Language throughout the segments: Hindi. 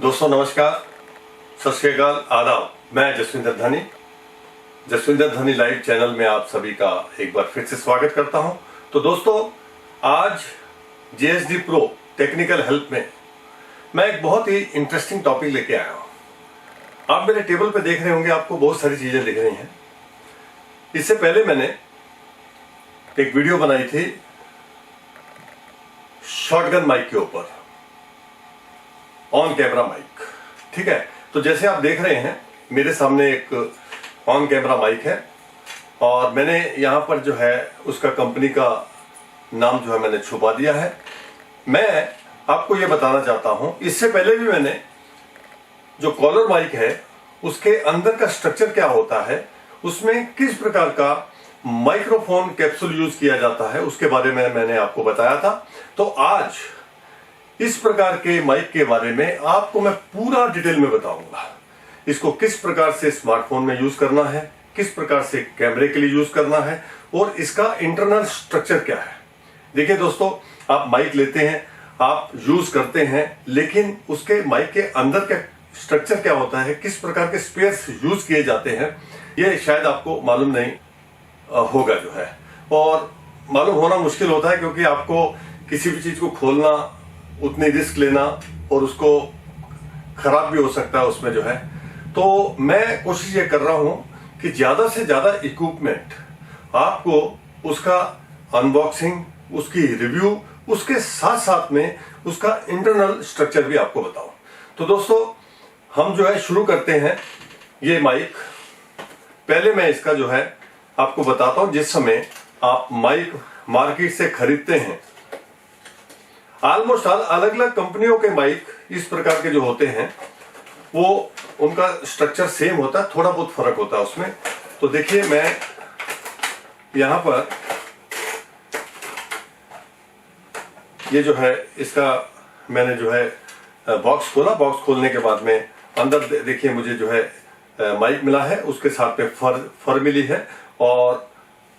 दोस्तों नमस्कार, सत श्री अकाल, आदाब। मैं जसविंदर धनी लाइव चैनल में आप सभी का एक बार फिर से स्वागत करता हूं। तो दोस्तों, आज JSD Pro टेक्निकल हेल्प में मैं एक बहुत ही इंटरेस्टिंग टॉपिक लेके आया हूं। आप मेरे टेबल पे देख रहे होंगे, आपको बहुत सारी चीजें दिख रही हैं। इससे पहले मैंने एक वीडियो बनाई थी शॉटगन माइक के ऊपर, ऑन कैमरा माइक। ठीक है, तो जैसे आप देख रहे हैं मेरे सामने एक ऑन कैमरा माइक है और मैंने यहां पर जो है उसका कंपनी का नाम जो है मैंने छुपा दिया है। मैं आपको यह बताना चाहता हूं, इससे पहले भी मैंने जो कॉलर माइक है उसके अंदर का स्ट्रक्चर क्या होता है, उसमें किस प्रकार का माइक्रोफोन कैप्सूल यूज किया जाता है, उसके बारे में मैंने आपको बताया था। तो आज इस प्रकार के माइक के बारे में आपको मैं पूरा डिटेल में बताऊंगा। इसको किस प्रकार से स्मार्टफोन में यूज करना है, किस प्रकार से कैमरे के लिए यूज करना है और इसका इंटरनल स्ट्रक्चर क्या है। देखिए दोस्तों, आप माइक लेते हैं, आप यूज करते हैं, लेकिन उसके माइक के अंदर का स्ट्रक्चर क्या होता है, किस प्रकार के स्पेयर्स यूज किए जाते हैं, ये शायद आपको मालूम नहीं होगा जो है, और मालूम होना मुश्किल होता है क्योंकि आपको किसी भी चीज को खोलना, उतनी रिस्क लेना और उसको खराब भी हो सकता है उसमें जो है। तो मैं कोशिश ये कर रहा हूं कि ज्यादा से ज्यादा इक्विपमेंट आपको उसका अनबॉक्सिंग, उसकी रिव्यू, उसके साथ साथ में उसका इंटरनल स्ट्रक्चर भी आपको बताऊं। तो दोस्तों, हम जो है शुरू करते हैं। ये माइक, पहले मैं इसका जो है आपको बताता हूं। जिस समय आप माइक मार्केट से खरीदते हैं, ऑलमोस्ट अलग अलग कंपनियों के माइक इस प्रकार के जो होते हैं वो उनका स्ट्रक्चर सेम होता है, थोड़ा बहुत फर्क होता है उसमें। तो देखिए, मैं यहां पर ये जो है इसका मैंने जो है बॉक्स खोला। बॉक्स खोलने के बाद में अंदर देखिए मुझे जो है माइक मिला है, उसके साथ में फर मिली है और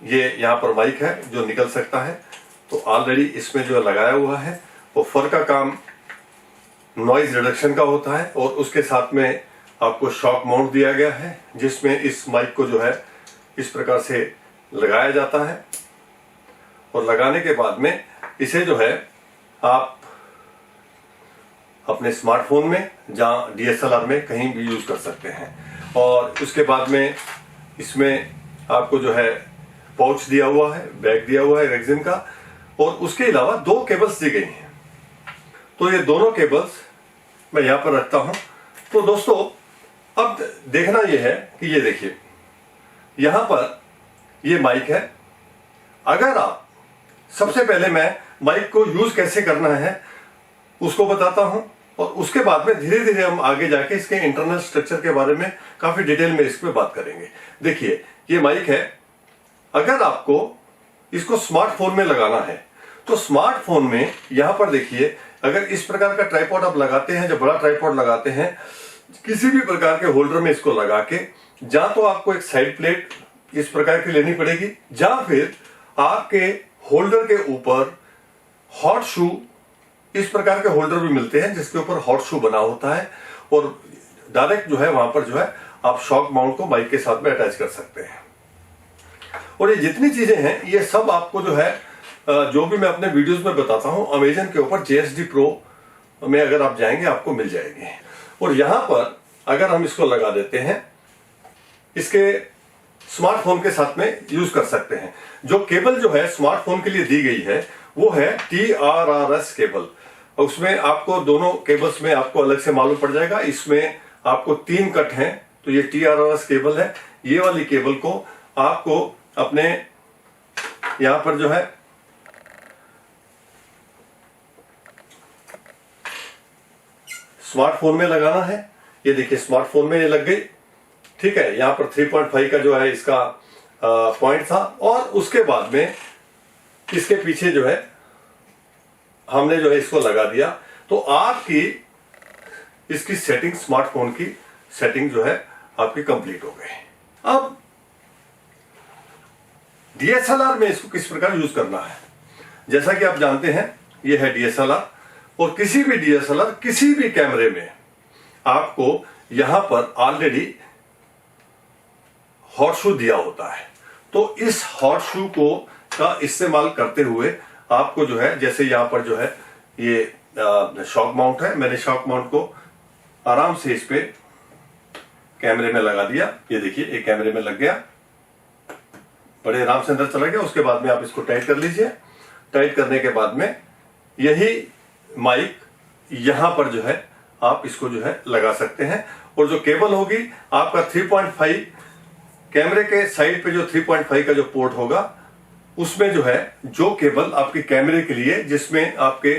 ये यहाँ पर माइक है जो निकल सकता है। तो ऑलरेडी इसमें जो लगाया हुआ है वो फर का काम नॉइज रिडक्शन का होता है और उसके साथ में आपको शॉक माउंट दिया गया है जिसमें इस माइक को जो है इस प्रकार से लगाया जाता है और लगाने के बाद में इसे जो है आप अपने स्मार्टफोन में, जहां DSLR में कहीं भी यूज कर सकते हैं। और उसके बाद में इसमें आपको जो है पाउच दिया हुआ है, बैग दिया हुआ है रेक्सिन का, और उसके अलावा 2 केबल्स दी गई हैं। तो ये दोनों केबल्स मैं यहां पर रखता हूं। तो दोस्तों, अब देखना यह है कि ये देखिए यहां पर ये माइक है। अगर आप, सबसे पहले मैं माइक को यूज कैसे करना है उसको बताता हूं और उसके बाद में धीरे धीरे हम आगे जाके इसके इंटरनल स्ट्रक्चर के बारे में काफी डिटेल में इस पे बात करेंगे। देखिए, ये माइक है। अगर आपको इसको स्मार्टफोन में लगाना है तो स्मार्टफोन में यहां पर देखिए, अगर इस प्रकार का ट्राइपॉड आप लगाते हैं, जो बड़ा ट्राइपॉड लगाते हैं, किसी भी प्रकार के होल्डर में इसको लगा के, जहां तो आपको एक साइड प्लेट इस प्रकार की लेनी पड़ेगी, जहां फिर आपके होल्डर के ऊपर हॉट शू, इस प्रकार के होल्डर भी मिलते हैं जिसके ऊपर हॉट शू बना होता है और डायरेक्ट जो है वहां पर जो है आप शॉक माउंट को माइक के साथ में अटैच कर सकते हैं। और ये जितनी चीजें हैं ये सब आपको जो है जो भी मैं अपने वीडियोस में बताता हूं, अमेजन के ऊपर JSD Pro में अगर आप जाएंगे आपको मिल जाएगी। और यहां पर अगर हम इसको लगा देते हैं, इसके स्मार्टफोन के साथ में यूज कर सकते हैं। जो केबल जो है स्मार्टफोन के लिए दी गई है वो है TRRS केबल। उसमें आपको दोनों केबल्स में आपको अलग से मालूम पड़ जाएगा। इसमें आपको 3 कट हैं, तो ये TRRS केबल है। ये वाली केबल को आपको अपने यहां पर जो है स्मार्टफोन में लगाना है। ये देखिए स्मार्टफोन में ये लग गई। ठीक है, यहां पर 3.5 का जो है इसका पॉइंट था और उसके बाद में इसके पीछे जो है हमने जो है इसको लगा दिया। तो आपकी इसकी सेटिंग, स्मार्टफोन की सेटिंग जो है आपकी कंप्लीट हो गई। अब DSLR में इसको किस प्रकार यूज करना है, जैसा कि आप जानते हैं ये है DSLR और किसी भी DSLR किसी भी कैमरे में आपको यहां पर ऑलरेडी हॉट शू दिया होता है। तो इस हॉट शू को का इस्तेमाल करते हुए आपको जो है, जैसे यहां पर जो है ये शॉक माउंट है, मैंने शॉक माउंट को आराम से इस पे कैमरे में लगा दिया। ये देखिए एक कैमरे में लग गया, बड़े आराम से अंदर चला गया। उसके बाद में आप इसको टाइट कर लीजिए। टाइट करने के बाद में यही माइक यहां पर जो है आप इसको जो है लगा सकते हैं। और जो केबल होगी आपका 3.5 कैमरे के साइड पे जो 3.5 का जो पोर्ट होगा उसमें जो है जो केबल आपके कैमरे के लिए जिसमें आपके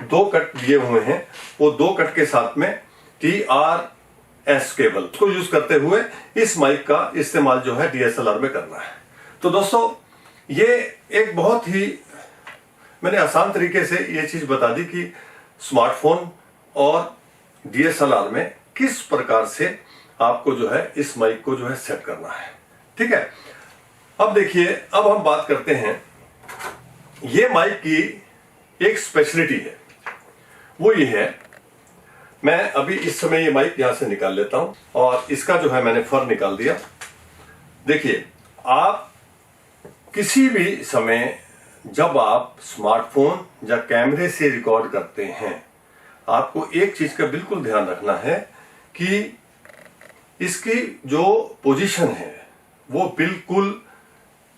2 कट दिए हुए हैं, वो 2 कट के साथ में TRS केबल को यूज करते हुए इस माइक का इस्तेमाल जो है DSLR में करना है। तो दोस्तों ये एक बहुत ही मैंने आसान तरीके से ये चीज बता दी कि स्मार्टफोन और DSLR में किस प्रकार से आपको जो है इस माइक को जो है सेट करना है। ठीक है, अब देखिए, अब हम बात करते हैं, ये माइक की एक स्पेशलिटी है, वो ये है, मैं अभी इस समय ये माइक यहां से निकाल लेता हूं और इसका जो है मैंने फर निकाल दिया। देखिए, आप किसी भी समय जब आप स्मार्टफोन या कैमरे से रिकॉर्ड करते हैं, आपको एक चीज का बिल्कुल ध्यान रखना है कि इसकी जो पोजीशन है वो बिल्कुल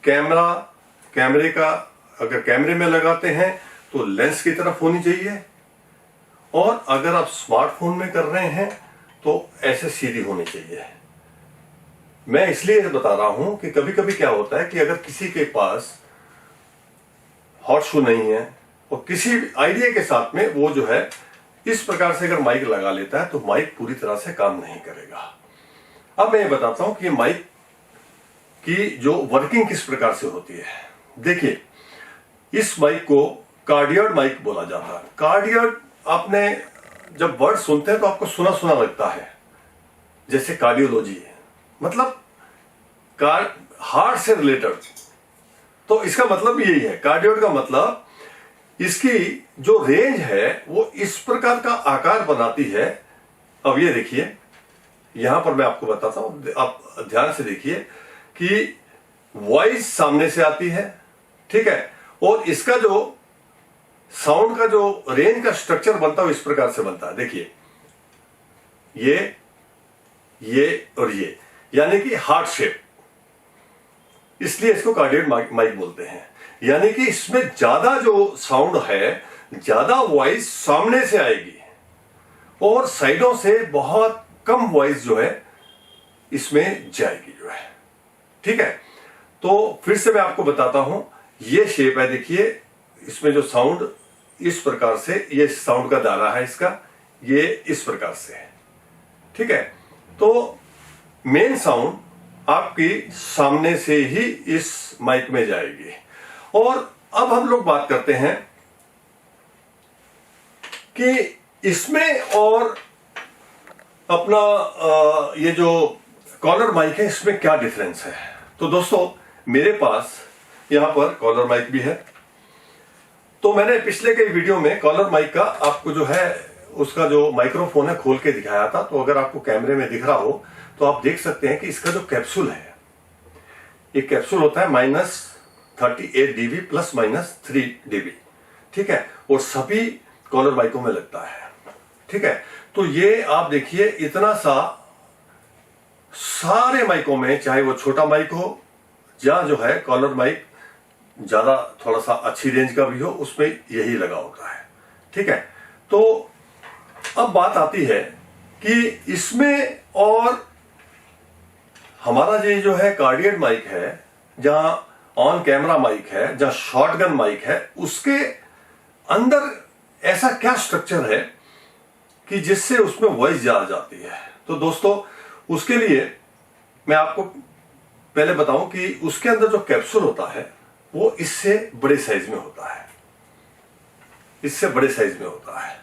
कैमरे का, अगर कैमरे में लगाते हैं तो लेंस की तरफ होनी चाहिए, और अगर आप स्मार्टफोन में कर रहे हैं तो ऐसे सीधी होनी चाहिए। मैं इसलिए बता रहा हूं कि कभी कभी क्या होता है कि अगर किसी के पास हॉट शू नहीं है और किसी आइडिया के साथ में वो जो है इस प्रकार से अगर माइक लगा लेता है तो माइक पूरी तरह से काम नहीं करेगा। अब मैं ये बताता हूं कि ये माइक की जो वर्किंग किस प्रकार से होती है। देखिए, इस माइक को कार्डियर्ड माइक बोला जाता है। कार्डियर्ड, आपने जब वर्ड सुनते हैं तो आपको सुना सुना लगता है, जैसे कार्डियोलॉजी है, मतलब हार्ट से रिलेटेड। तो इसका मतलब यही है, कार्डियर्ड का मतलब इसकी जो रेंज है वो इस प्रकार का आकार बनाती है। अब ये देखिए, यहां पर मैं आपको बताता हूं, आप ध्यान से देखिए कि वॉइस सामने से आती है, ठीक है, और इसका जो साउंड का जो रेंज का स्ट्रक्चर बनता है इस प्रकार से बनता है। देखिए, ये और ये, यानी कि हार्ट शेप, इसलिए इसको कार्डियर्ड माइक बोलते हैं। यानी कि इसमें ज्यादा जो साउंड है, ज्यादा वॉइस सामने से आएगी और साइडों से बहुत कम वॉइस जो है इसमें जाएगी जो है। ठीक है, तो फिर से मैं आपको बताता हूं, ये शेप है, देखिए, इसमें जो साउंड इस प्रकार से, ये साउंड का दायरा है इसका, ये इस प्रकार से है। ठीक है, तो मेन साउंड आपकी सामने से ही इस माइक में जाएगी। और अब हम लोग बात करते हैं कि इसमें और अपना ये जो कॉलर माइक है इसमें क्या डिफरेंस है। तो दोस्तों, मेरे पास यहां पर कॉलर माइक भी है। तो मैंने पिछले कई वीडियो में कॉलर माइक का आपको जो है उसका जो माइक्रोफोन है खोल के दिखाया था। तो अगर आपको कैमरे में दिख रहा हो तो आप देख सकते हैं कि इसका जो कैप्सूल है, ये कैप्सूल होता है -38 dB ±3 dB। ठीक है, और सभी कॉलर माइकों में लगता है। ठीक है, तो ये आप देखिए, इतना सा सारे माइकों में, चाहे वो छोटा माइक हो या जो है कॉलर माइक ज्यादा थोड़ा सा अच्छी रेंज का भी हो, उसमें यही लगा होता है। ठीक है, तो अब बात आती है कि इसमें और हमारा ये जो है कार्डियर्ड माइक है, जहां ऑन कैमरा माइक है, जहां शॉटगन माइक है, उसके अंदर ऐसा क्या स्ट्रक्चर है कि जिससे उसमें वॉइस जा जाती है। तो दोस्तों, उसके लिए मैं आपको पहले बताऊं कि उसके अंदर जो कैप्सूल होता है वो इससे बड़े साइज में होता है, इससे बड़े साइज में होता है।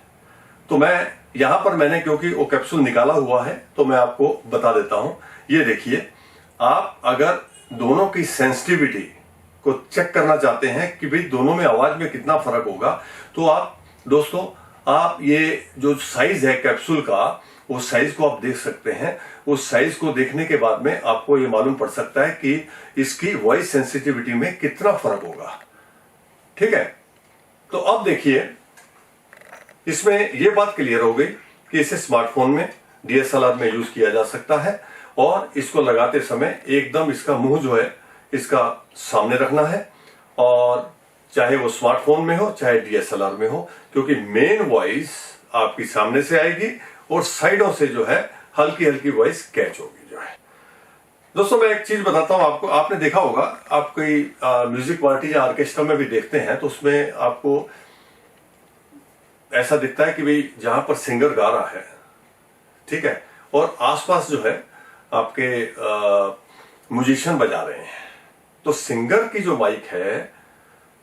तो मैं यहां पर मैंने क्योंकि वो कैप्सूल निकाला हुआ है तो मैं आपको बता देता हूं। ये देखिए, आप अगर दोनों की सेंसिटिविटी को चेक करना चाहते हैं कि भाई दोनों में आवाज में कितना फर्क होगा, तो आप दोस्तों, आप ये जो साइज है कैप्सूल का, उस साइज को आप देख सकते हैं। उस साइज को देखने के बाद में आपको ये मालूम पड़ सकता है कि इसकी वॉइस सेंसिटिविटी में कितना फर्क होगा। ठीक है, तो अब देखिए इसमें ये बात क्लियर हो गई कि इसे स्मार्टफोन में, डीएसएलआर में यूज किया जा सकता है और इसको लगाते समय एकदम इसका मुंह जो है इसका सामने रखना है, और चाहे वो स्मार्टफोन में हो चाहे डीएसएलआर में हो, क्योंकि मेन वॉइस आपकी सामने से आएगी और साइडों से जो है हल्की हल्की वॉइस कैच होगी जो है। दोस्तों मैं एक चीज बताता हूं आपको, आपने देखा होगा, आप कोई म्यूजिक पार्टी या ऑर्केस्ट्रा में भी देखते हैं तो उसमें आपको ऐसा दिखता है कि भाई जहां पर सिंगर गा रहा है, ठीक है, और आसपास जो है आपके म्यूजिशियन बजा रहे हैं, तो सिंगर की जो माइक है,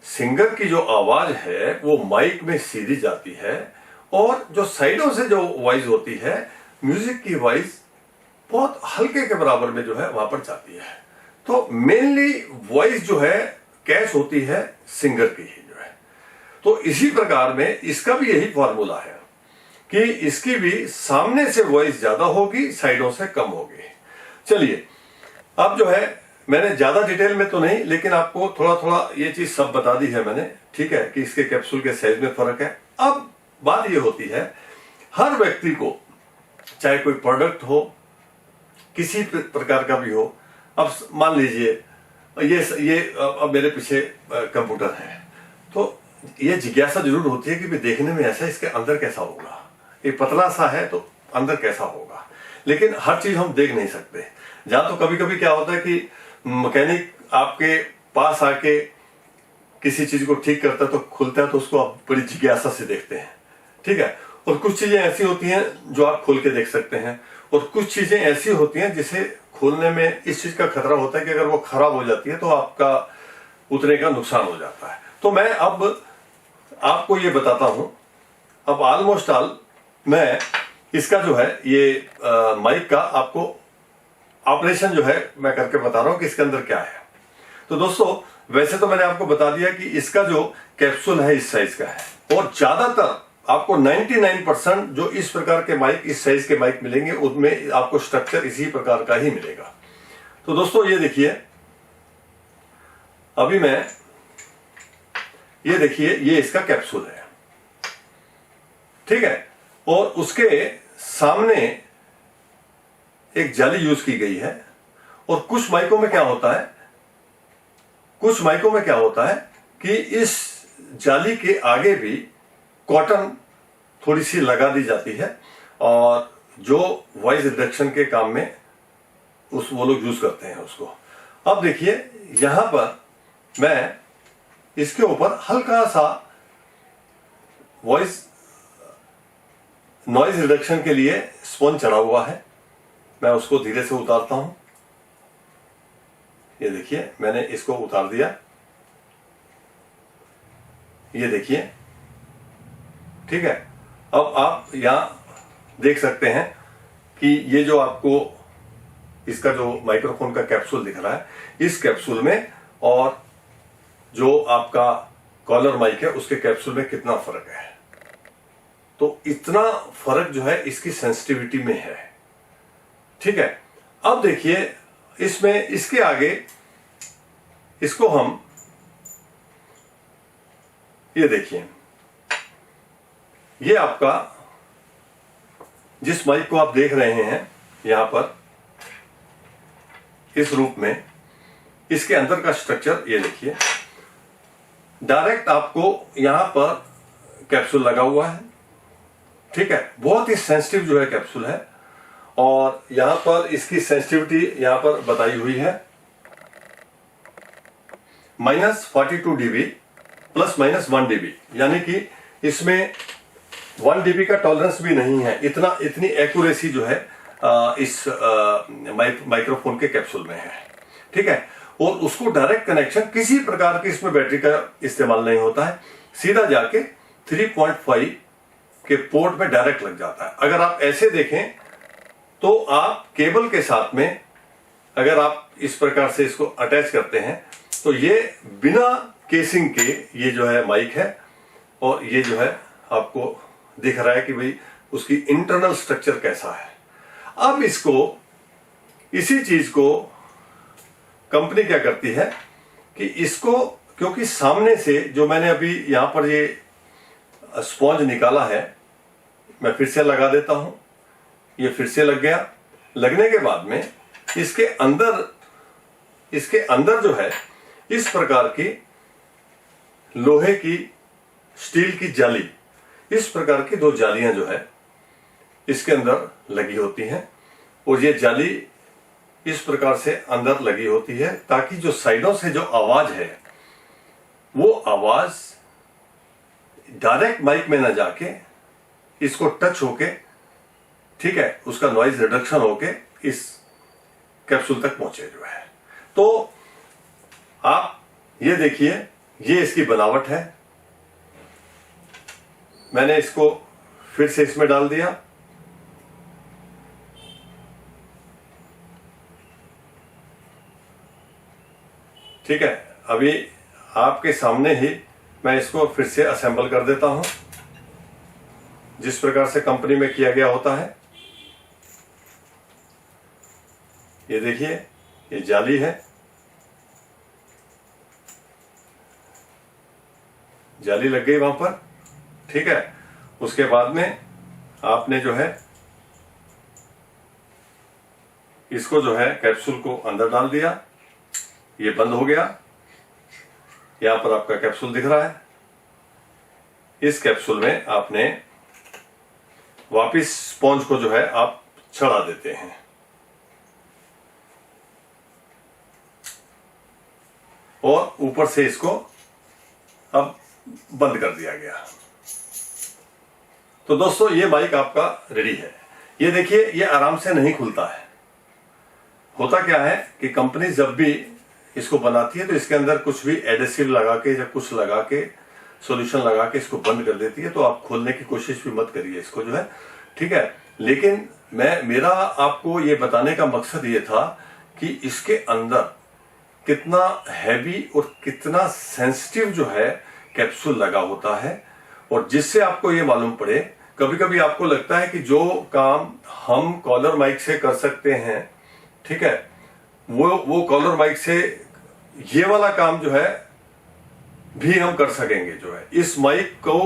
सिंगर की जो आवाज है वो माइक में सीधी जाती है, और जो साइडों से जो वॉइस होती है, म्यूजिक की वॉइस बहुत हल्के के बराबर में जो है वहां पर जाती है। तो मेनली वॉइस जो है कैच होती है सिंगर की ही जो है। तो इसी प्रकार में इसका भी यही फॉर्मूला है कि इसकी भी सामने से वॉइस ज्यादा होगी, साइडों से कम होगी। चलिए अब जो है मैंने ज्यादा डिटेल में तो नहीं, लेकिन आपको थोड़ा थोड़ा ये चीज सब बता दी है मैंने, ठीक है, कि इसके कैप्सूल के साइज में फर्क है। अब बात ये होती है, हर व्यक्ति को चाहे कोई प्रोडक्ट हो, किसी प्रकार का भी हो, अब मान लीजिए ये अब मेरे पीछे कंप्यूटर है, तो ये जिज्ञासा जरूर होती है कि भी देखने में ऐसा, इसके अंदर कैसा होगा, ये पतला सा है तो अंदर कैसा होगा। लेकिन हर चीज हम देख नहीं सकते। जहां तो कभी कभी क्या होता है कि मैकेनिक आपके पास आके किसी चीज को ठीक करता है तो खुलता है, तो उसको आप बड़ी जिज्ञासा से देखते हैं, ठीक है। और कुछ चीजें ऐसी होती हैं जो आप खोल के देख सकते हैं, और कुछ चीजें ऐसी होती हैं जिसे खोलने में इस चीज का खतरा होता है कि अगर वो खराब हो जाती है तो आपका उतने का नुकसान हो जाता है। तो मैं अब आपको ये बताता हूं, अब ऑलमोस्ट ऑल मैं इसका जो है ये माइक का आपको ऑपरेशन जो है मैं करके बता रहा हूं कि इसके अंदर क्या है। तो दोस्तों वैसे तो मैंने आपको बता दिया कि इसका जो कैप्सूल है इस साइज का है, और ज्यादातर आपको 99% जो इस प्रकार के माइक, इस साइज के माइक मिलेंगे, उनमें आपको स्ट्रक्चर इसी प्रकार का ही मिलेगा। तो दोस्तों ये देखिए, अभी मैं ये देखिए, ये इसका कैप्सूल है, ठीक है, और उसके सामने एक जाली यूज की गई है। और कुछ माइकों में क्या होता है, कुछ माइकों में क्या होता है कि इस जाली के आगे भी कॉटन थोड़ी सी लगा दी जाती है, और जो वॉइस रिडक्शन के काम में वो लोग यूज करते हैं उसको। अब देखिए यहां पर मैं इसके ऊपर हल्का सा वॉइस नॉइज रिडक्शन के लिए स्पंज चढ़ा हुआ है, मैं उसको धीरे से उतारता हूं। ये देखिए मैंने इसको उतार दिया, ये देखिए, ठीक है। अब आप यहां देख सकते हैं कि ये जो आपको इसका जो माइक्रोफोन का कैप्सूल दिख रहा है, इस कैप्सूल में और जो आपका कॉलर माइक है उसके कैप्सूल में कितना फर्क है। तो इतना फर्क जो है इसकी सेंसिटिविटी में है, ठीक है। अब देखिए इसमें इसके आगे इसको हम, ये देखिए, ये आपका जिस माइक को आप देख रहे हैं यहां पर इस रूप में, इसके अंदर का स्ट्रक्चर ये देखिए, डायरेक्ट आपको यहां पर कैप्सूल लगा हुआ है, ठीक है। बहुत ही सेंसिटिव जो है कैप्सूल है, और यहां पर इसकी सेंसिटिविटी यहां पर बताई हुई है -42 dB ±1 dB, यानी कि इसमें 1 dB का टॉलरेंस भी नहीं है। इतनी एक्यूरेसी जो है इस माइक्रोफोन के कैप्सूल में है, ठीक है। और उसको डायरेक्ट कनेक्शन किसी प्रकार की इसमें बैटरी का इस्तेमाल नहीं होता है, सीधा जाके 3.5 के पोर्ट में डायरेक्ट लग जाता है। अगर आप ऐसे देखें तो आप केबल के साथ में अगर आप इस प्रकार से इसको अटैच करते हैं तो ये बिना केसिंग के ये जो है माइक है, और ये जो है आपको दिख रहा है कि भाई उसकी इंटरनल स्ट्रक्चर कैसा है। अब इसी चीज को कंपनी क्या करती है कि इसको, क्योंकि सामने से जो मैंने अभी यहां पर ये स्पॉन्ज निकाला है, मैं फिर से लगा देता हूं, ये फिर से लग गया। लगने के बाद में इसके अंदर जो है इस प्रकार की लोहे की, स्टील की जाली, इस प्रकार की 2 जालियां जो है इसके अंदर लगी होती हैं। और ये जाली इस प्रकार से अंदर लगी होती है ताकि जो साइडों से जो आवाज है वो आवाज डायरेक्ट माइक में ना जाके इसको टच होके, ठीक है, उसका नॉइज रिडक्शन होके इस कैप्सूल तक पहुंचे जो है। तो आप ये देखिए, ये इसकी बनावट है। मैंने इसको फिर से इसमें डाल दिया। ठीक है, अभी आपके सामने ही मैं इसको फिर से असेंबल कर देता हूं जिस प्रकार से कंपनी में किया गया होता है। ये देखिए, ये जाली है, जाली लग गई वहां पर। ठीक है, उसके बाद में आपने जो है इसको जो है कैप्सूल को अंदर डाल दिया, ये बंद हो गया। यहां पर आपका कैप्सूल दिख रहा है। इस कैप्सूल में आपने वापिस स्पॉन्ज को जो है आप चढ़ा देते हैं और ऊपर से इसको अब बंद कर दिया गया। तो दोस्तों, ये माइक आपका रेडी है। ये देखिए, ये आराम से नहीं खुलता है। होता क्या है कि कंपनी जब भी इसको बनाती है तो इसके अंदर कुछ भी एडेसिव लगा के या कुछ लगा के, सॉल्यूशन लगा के इसको बंद कर देती है। तो आप खोलने की कोशिश भी मत करिए इसको जो है, ठीक है। लेकिन मेरा आपको ये बताने का मकसद ये था कि इसके अंदर कितना हैवी और कितना सेंसिटिव जो है कैप्सूल लगा होता है, और जिससे आपको ये मालूम पड़े। कभी कभी आपको लगता है कि जो काम हम कॉलर माइक से कर सकते हैं, ठीक है, वो कॉलर माइक से ये वाला काम जो है भी हम कर सकेंगे जो है। इस माइक को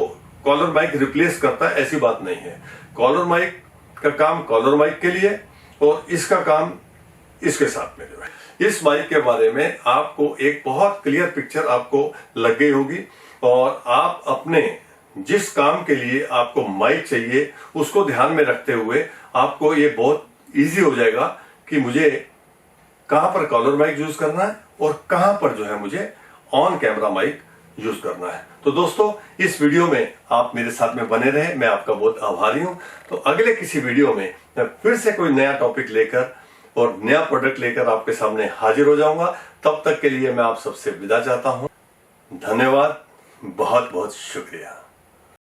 कॉलर माइक रिप्लेस करता है, ऐसी बात नहीं है। कॉलर माइक का काम कॉलर माइक के लिए और इसका काम इसके साथ में जो है। इस माइक के बारे में आपको एक बहुत क्लियर पिक्चर आपको लग गई होगी, और आप अपने जिस काम के लिए आपको माइक चाहिए उसको ध्यान में रखते हुए आपको ये बहुत इजी हो जाएगा कि मुझे कहां पर कॉलर माइक यूज करना है और कहां पर जो है मुझे ऑन कैमरा माइक यूज करना है। तो दोस्तों, इस वीडियो में आप मेरे साथ में बने रहे, मैं आपका बहुत आभारी हूं। तो अगले किसी वीडियो में मैं फिर से कोई नया टॉपिक लेकर और नया प्रोडक्ट लेकर आपके सामने हाजिर हो जाऊंगा। तब तक के लिए मैं आप सबसे विदा चाहता हूं। धन्यवाद, बहुत बहुत शुक्रिया।